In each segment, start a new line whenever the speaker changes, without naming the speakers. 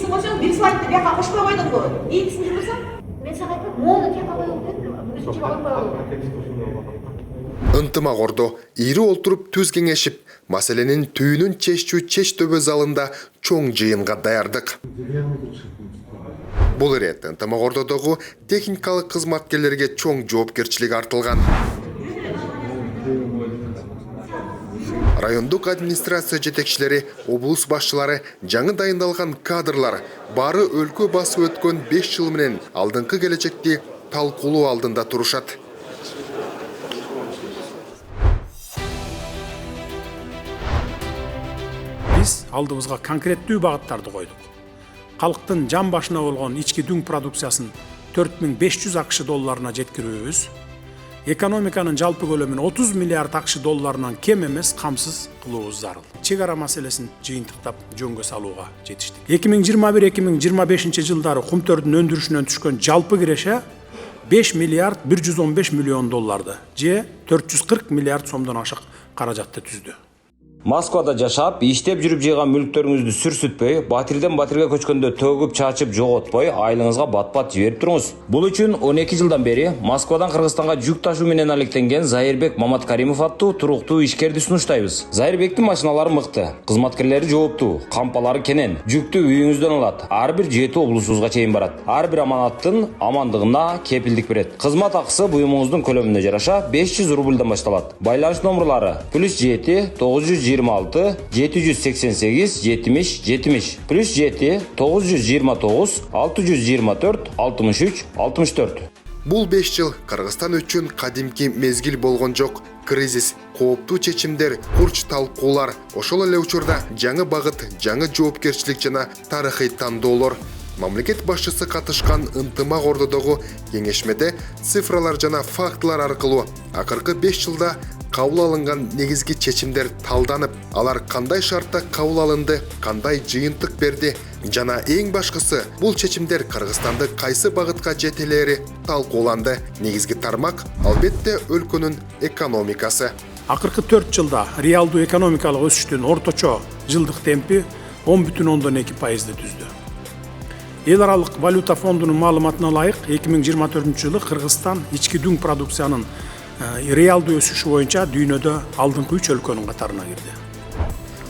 түсінбесең болсаң бір слайдты бияққа қошпай қойдың ғой. Не түсініп жүрсің?
Мен саған айтам, моны тияққа қойып дедім, өзінше қойып қойып.
Ынтымақ ордо ири олтуруп түз кеңешип, маселенин түйүнүн чеч төбө залында чоң жыйынга даярдык. Бул ирет ынтымак ордодогу техникалык кызматкерлерге чоң жоопкерчилик артылган. Райондук администрация жетекчилери, облус башчылары, жаңы дайындалган кадрлар бары өлкө басып өткөн 5 жыл менен алдыңкы келечекти талкуулоо алдында турушат.
Биз алдыбызга конкреттүү багыттарды койдук. Калктын жан башына болгон ички дүң продукциясын 4500 акш долларына жеткирүүбүз, экономиканын жалпы көлөмүн 30 миллиард акш долларынан кем эмес камсыз кылуубуз зарыл. Чек ара маселесин жыйынтыктап жөнгө салууга жетиштик. 2021-2025 жылдары кумтөрдүн өндүрүшүнөн түшкөн жалпы киреше 5 миллиард 115 миллион долларды же 440 миллиард сомдон ашык каражатты түздү.
Москвада жашап, иштеп жүрүп жыйган мүлктөрүңүздү сүрсүтпөй, батирден батирге көчкөндө төгүп чачып жоготпой, айлыңызга бат-бат жиберип туруңуз. Бул үчүн 12 жылдан бери Москвадан Кыргызстанга жүк ташуу менен алектенген Зайырбек Маматкаримов аттуу туруктуу ишкерди сунуштайбыз. Зайырбектин машиналары мыкты, кызматкерлери жооптуу, кампалары кенен, жүктү үйүңүздөн алат. Ар бир 7 облусубузга чейин барат. Ар бир аманаттын амандыгына кепилдик берет. Кызмат акысы буюмуңуздун көлөмүнө жараша 500 рубльдан башталат. Байланыш номерлары +7 926 788 70 70 +7 929 624 63 64.
Бул 5 жыл Кыргызстан үчүн кадимки мезгил болгон жок. Кризис, кооптуу чечимдер, курч талкуулар, ошол эле учурда жаңы багыт, жаңы жоопкерчилик жана тарыхый тандоолор. Мамлекет башчысы катышкан ынтымак ордодогу кеңешмеде цифралар жана фактылар аркылуу акыркы 5 жылда кабыл алынган негизги чечимдер талданып, алар кандай шартта кабыл алынды, кандай жыйынтык берди жана эң башкысы бул чечимдер Кыргызстанды кайсы багытка жетелери талкууланды. Негизги тармак албетте өлкөнүн экономикасы.
Акыркы 4 жылда реалдуу экономикалык өсүштүн орточо жылдык темпи 10,2% түздү. Эл аралык валюта фондунун маалыматына ылайык 2024 жылы Кыргызстан ички дүң продукциянын реалдуу өсүшү боюнча дүйнөдө алдыңкы 3 өлкөнүн катарына кирди.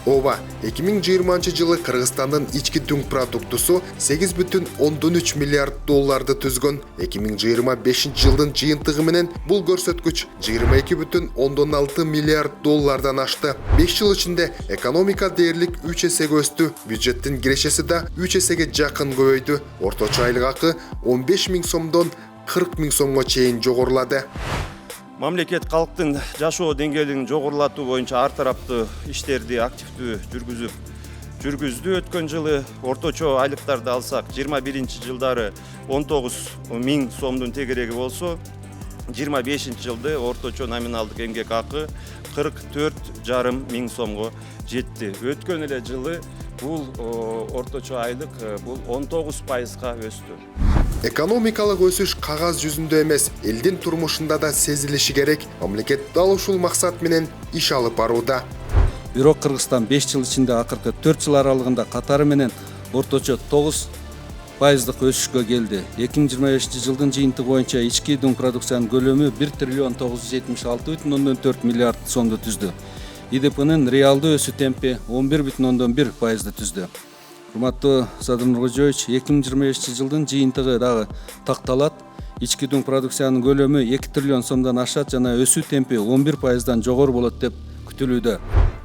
Ооба, 2020 жылы Кыргызстандын ички дүң продуктусу 8,3 миллиард долларды түзгөн. 2025 жылдын жыйынтыгы менен бул көрсөткүч 22,6 миллиард доллардан ашты. 5 жыл ичинде экономика дээрлик 3 эсеге өстү, бюджеттин кирешеси да 3 эсеге жакын көбөйдү. Орточо айлык акы 15 000 сомдон 40 000 сомго чейин жогорулады.
Мамлекет калктын жашоо деңгээлин жогорулатуу боюнча ар тараптуу иштерди активдүү жүргүздү. Өткөн жылы орточо айлыктарды алсак, 21-жылдары 19 000 сомдун тегереги болсо, 25-жылды орточо номиналдык эмгек акы 44,5 000 сомго жетти. Өткөн эле жылы бул орточо айлык бул 19%га өстү.
Экономикалык өсүш кагаз жүзүндө эмес, элдин турмушунда да сезилиши керек. Мамлекет дал ушул максат менен иш алып барууда.
Бирок Кыргызстан 5 жыл ичинде акыркы 4 жыл аралыгында катары менен орточо 9% өсүшкө келди. 2025 жылдын жыйынтыгы боюнча ички дүң продукциянын көлөмү 1 триллион 976,4 миллиард сомду түздү. ИДПнын реалдуу өсүү темпи 11,1% түздү. Урматтуу Садыр Нуркожоевич, 2025 жылдын жыйынтыгы дагы такталат. Ички дүң продукциянын көлөмү 2 триллион сомдон ашат жана өсүү темпи 11%дан жогору болот деп күтүлүүдө.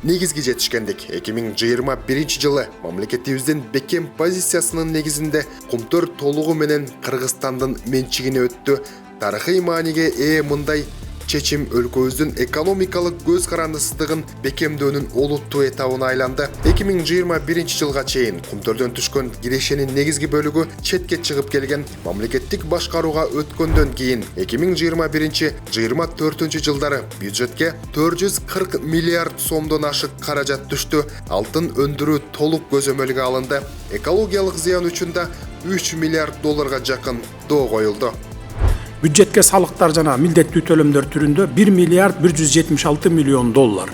Негизги жетишкендик 2021 жылы мамлекетибиздин бекем позициясынын негизинде кумтөр толугу менен Кыргызстандын менчигине өттү. Тарыхый мааниге ээ мындай чечим өлкөбүздүн экономикалык көз карандысыздыгын бекемдөөнүн олуттуу этабына айланды. 2021 жылга чейин кумтөрдөн түшкөн кирешенин негизги бөлүгү четке чыгып келген. Мамлекеттик башкарууга өткөндөн кийин 2021-24 жылдары бюджетке 440 миллиард сомдон ашык каражат түштү. Алтын өндүрүү толук көзөмөлгө алынды. Экологиялык зыян үчүн да 3 миллиард долларга жакын доо коюлду.
Бюджетке салыктар жана милдеттүү төлөмдөр түрүндө 1 миллиард 176 миллион доллар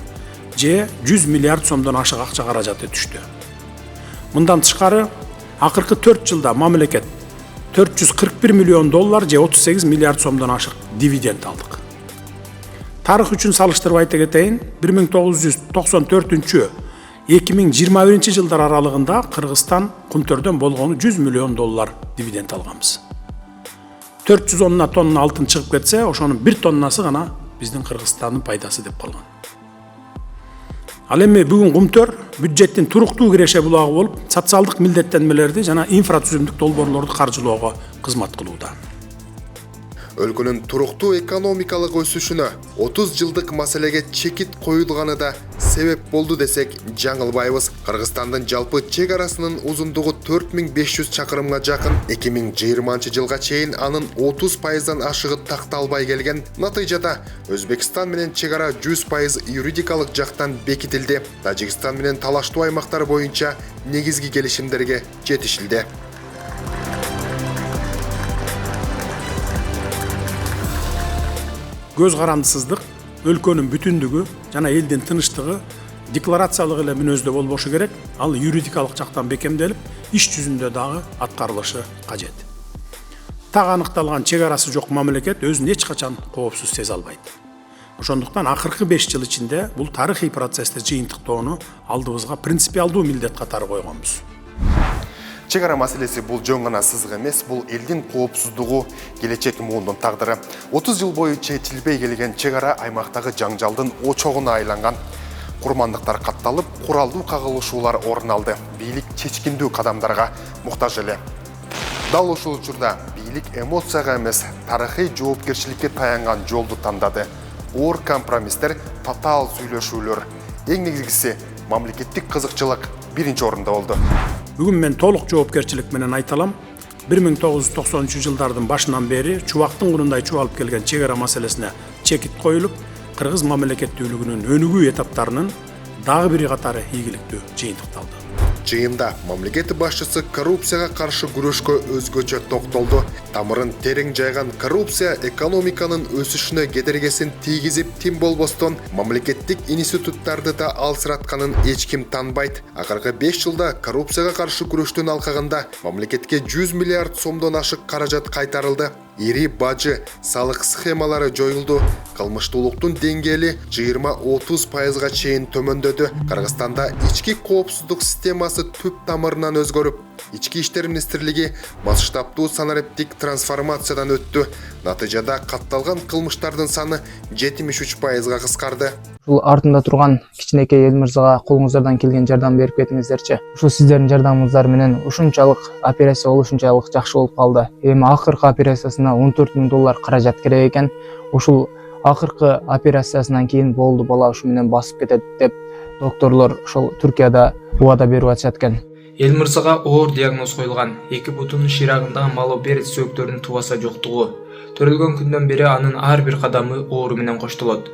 же 100 миллиард сомдон ашык акча каражаты түштү. Мындан тышкары Акыркы 4 жылда мамлекет 441 миллион доллар же 38 миллиард сомдон ашык дивиденд алдык. Тарых үчүн салыштырып айта кетейин, 1994-2021 жылдар аралыгында Кыргызстан Кумтөрдөн болгону 100 миллион доллар дивиденд алганбыз. 410 тонна алтын чыгып кетсе, ошонун 1 тоннасы гана биздин Кыргызстандын пайдасы деп калган. Ал эми бүгүн Кумтөр бюджеттин туруктуу киреше булагы болуп, социалдык милдеттенмелерди жана инфратүзүмдүк долбоорлорду каржылоого кызмат кылууда.
Өлкөнүн туруктуу экономикалык өсүшүнө 30 жылдык маселеге чекит коюлганы да себеп болду десек жаңылбайбыз. Кыргызстандын жалпы чек арасынын узундугу 4500 чакырымга жакын. 2020 жылга чейин анын 30%дан ашыгы такталбай келген. Натыйжада Өзбекстан менен чек ара 100% юридикалык жактан бекитилди. Тажикстан менен талаштуу аймактар боюнча негизги келишимдерге жетишилди.
Көз карандысыздык, өлкөнүн бүтүндүгү жана элдин тынычтыгы декларациялык эле мүнөздө болбошу керек, ал юридикалык жактан бекемделип, иш жүзүндө дагы аткарылышы кажет. Так аныкталган чек арасы жок мамлекет өзүн эч качан коопсуз сезе албайт. Ошондуктан акыркы 5 жыл ичинде бул тарыхый процессти жыйынтыктоону алдыбызга принципиалдуу милдет катары койгонбуз.
Чек ара маселеси бул жөн гана сызык эмес, бул элдин коопсуздугу, келечек муундун тагдыры. 30 жыл бою чечилбей келген чек ара аймактагы жаңжалдын очогуна айланган. Курмандыктар катталып, куралдуу кагылышуулар орун алды. Бийлик чечкиндүү кадамдарга муктаж эле. Дал ушул учурда бийлик эмоцияга эмес, тарыхый жоопкерчиликке таянган жолду тандады. Оор компромисстер, татаал сүйлөшүүлөр. Эң негизгиси мамлекеттик кызыкчылык биринчи орунда болду.
Бүгүн мен толук жоопкерчилик менен айта алам. 1990 жылдардын башынан бери чубактын кунундай чубалып келген чек ара маселесине чекит коюлуп, кыргыз мамлекеттүүлүгүнүн өнүгүү этаптарынын дагы бир катары ийгиликтүү жыйынтыкталды.
Жыйында мамлекет башчысы коррупцияга каршы күрөшкө өзгөчө токтолду. Тамырын терең жайган коррупция экономиканын өсүшүнө кедергесин тийгизип, тим болбостон мамлекеттик институттарды да алсыратканын эч ким танбайт. Акыркы 5 жылда коррупцияга каршы күрөштүн алкагында мамлекетке 100 миллиард сомдон ашык каражат кайтарылды. Ири бажы, салык схемалары жоюлду. Кылмыштуулуктун деңгээли 20-30%га чейин төмөндөдү. Кыргызстанда ички коопсуздук системасы түп тамырынан өзгөрүп, ички иштер министрлиги масштабтуу санариптик трансформациядан өттү. Натыйжада катталган кылмыштардын саны 73%га кыскарды.
Ушул артында турган кичинекей эл мырзага колуңуздардан келген жардам берип кетиңиздерчи. Ушул сиздердин жардамыңыздар менен ушунчалык операция ушунчалык жакшы болуп калды. Эми акыркы операциясына 14 000 доллар каражат керек экен. Ушул акыркы операциясынан кийин болду, бала ушу менен басып кетет деп докторлор ошол Түркияда убада берип атышат экен.
Эл мырзага оор диагноз коюлган. Эки бутунун ширагындагы малобер сөөктөрүнүн тубаса жоктугу. Төрөлгөн күндөн бери анын ар бир кадамы оору менен коштолот.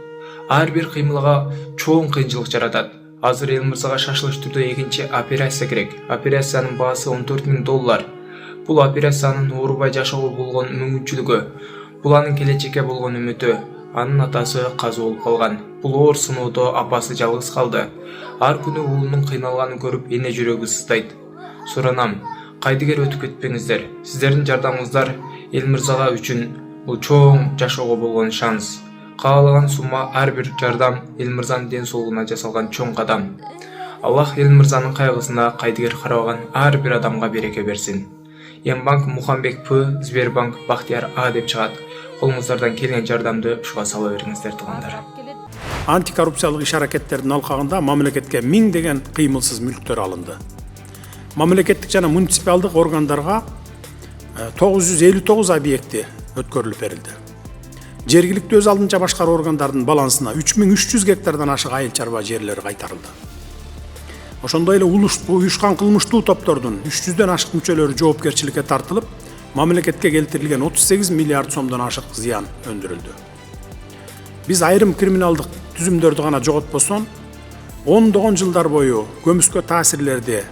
Ар бир кыймылга чоң кыйынчылык жаратат. Азыр эл мырзага шашылыш түрдө экинчи операция керек. Операциянын баасы 14 000 доллар. Бул операциянын оорубай жашоого болгон мүмкүнчүлүгү, бул анын келечекке болгон үмүтү. Анын атасы казы болуп калган. Бул оор сыноодо апасы жалгыз калды. Ар күнү уулунун кыйналганын көрүп эне жүрөгү сыздайт. Суранам, кайдыгер өтүп кетпеңиздер. Сиздердин жардамыңыздар эл мырзага үчүн бул чоң жашоого болгон шанс. Каалаган сумма ар бир жардам эл мырзанын ден соолугуна жасалган чоң кадам. Аллах эл мырзанын кайгысына кайдыгер карабаган ар бир адамга береке берсин. Ембанк Мухамбек П, Сбербанк Бахтияр А деп чыгат. Колуңуздардан келген жардамды ушуга сала бериңиздер туугандар.
Антикоррупциялык иш аракеттердин алкагында мамлекетке миңдеген кыймылсыз мүлктөр алынды. Мамлекеттик жана муниципалдык органдарга 959 объекти өткөрүлүп берилди. Жергиликтүү өз алдынча башкаруу органдардын балансына 3300 гектардан ашык айыл чарба жерлери кайтарылды. Ошондой эле уюшкан кылмыштуу топтордун 300дөн ашык мүчөлөрү жоопкерчиликке тартылып, мамлекетке келтирилген 38 миллиард сомдон ашык зыян өндүрүлдү. Биз айрым криминалдык түзүмдөрдү гана жоготпостон, ондогон жылдар бою көмүскө таасирлерди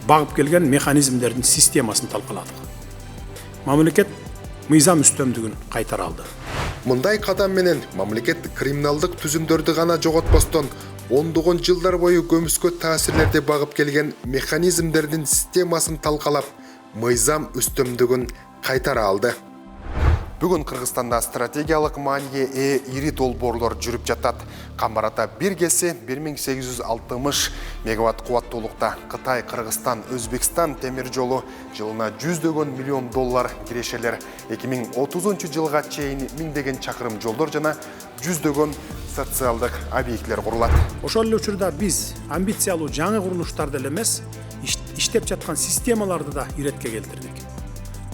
багып келген механизмдердин системасын талкаладык. Мамлекет мыйзам үстөмдүгүн кайтара алды.
Мындай кадам менен мамлекет криминалдык түзүмдөрдү гана жоготпостон, ондогон жылдар бою көмүскө таасирлерди багып келген механизмдердин системасын талкалап, мыйзам үстөмдүгүн кайтара алды. Бүгін Қырғызстанда стратегиялық маңызга ээ ири долбоорлор жүрүп жатат. Камбарата бир кеси 1860 мегаватт кубаттуулукта. Кытай, Кыргызстан, Өзбекстан темир жолу жылына $100 миллион кирешелер. 2030 жылга чейин миңдеген чакырым жолдор жана жүздөгөн социалдык объектлер курулат.
Ошол эле учурда биз амбициялуу жаңы курулуштарды эле эмес, иштеп жаткан системаларды да иретке келтирдик.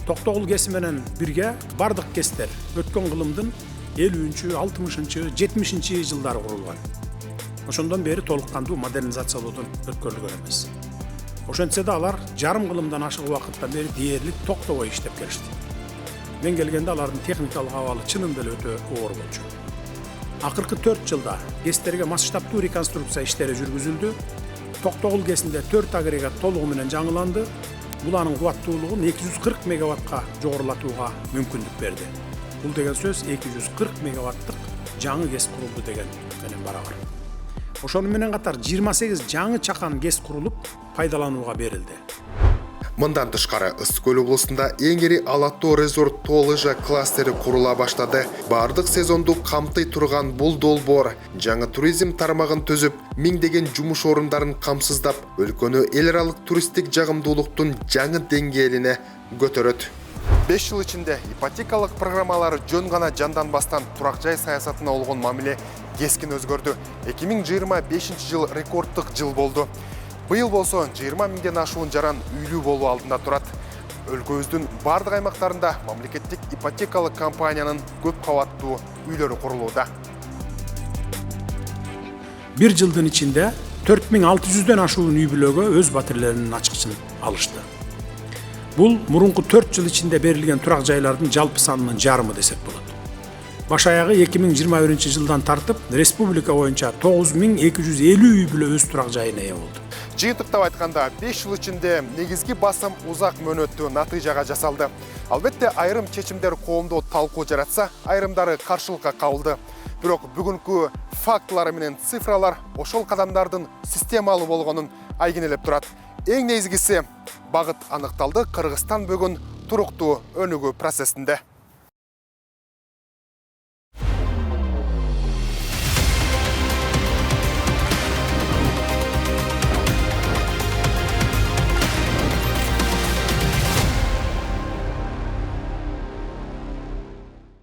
Токтогул кеси менен бирге бардык кестер өткөн кылымдын 50-60, 70 жылдары курулган. Ошондон бери толук кандуу модернизациялоодон өткөрүлгөн эмес. Ошентсе да алар жарым кылымдан ашык убакыттан бери дээрлик токтобой иштеп келишти. Мен келгенде алардын техникалык абалы чынында эле өтө оор болчу. Акыркы 4 жылда кестерге масштабтуу реконструкция иштери жүргүзүлдү. Токтогул кесинде 4 агрегат толугу менен жаңыланды. Бул анын кубаттуулугун 240 мегаваттка жогорулатууга мүмкүндүк берди. Бул деген сөз 240 мегаваттык жаңы кес курулду деген менен барабар. Ошону менен катар 28 жаңы чакан кес курулуп пайдаланууга берилди.
Мындан тышкары Ысык Көл облусунда эң ири Ала-Тоо резорт Тоолыжа кластери курула баштады. Бардык сезонду камтый турган бул долбоор жаңы туризм тармагын түзүп, миңдеген жумуш орундарын камсыздап, өлкөнү эл аралык туристтик жагымдуулуктун жаңы деңгээлине көтөрөт. 5 жыл ичинде ипотекалык программалар жөн гана жанданбастан турак жай саясатына болгон мамиле кескин өзгөрдү. 2025 жыл рекорддук жыл болду. Быйыл болсо 20 миңден ашуун жаран үйлүү болуу алдында турат. Өлкөбүздүн бардык аймактарында мамлекеттик ипотекалык компаниянын көп кабаттуу үйлөрү курулууда.
Бир жылдын ичинде 4600дөн ашуун үй бүлөгө өз батирлеринин ачкычын алышты. Бул мурунку 4 жыл ичинде берилген турак жайлардын жалпы санынын жарымы десек болот. Баш аягы 2021 жылдан тартып, республика боюнча 9250 үй бүлө өз турак жайына ээ болду.
Жыйынтыктап айтканда 5 жыл ичинде негизги басым узак мөөнөттүү натыйжага жасалды. Албетте айрым чечимдер коомдо талкуу жаратса, айрымдары каршылыкка кабылды. Бирок бүгүнкү фактылар менен цифралар ошол кадамдардын системалуу болгонун айгинелеп турат. Эң негизгиси багыт аныкталды. Кыргызстан бүгүн туруктуу өнүгүү процессинде.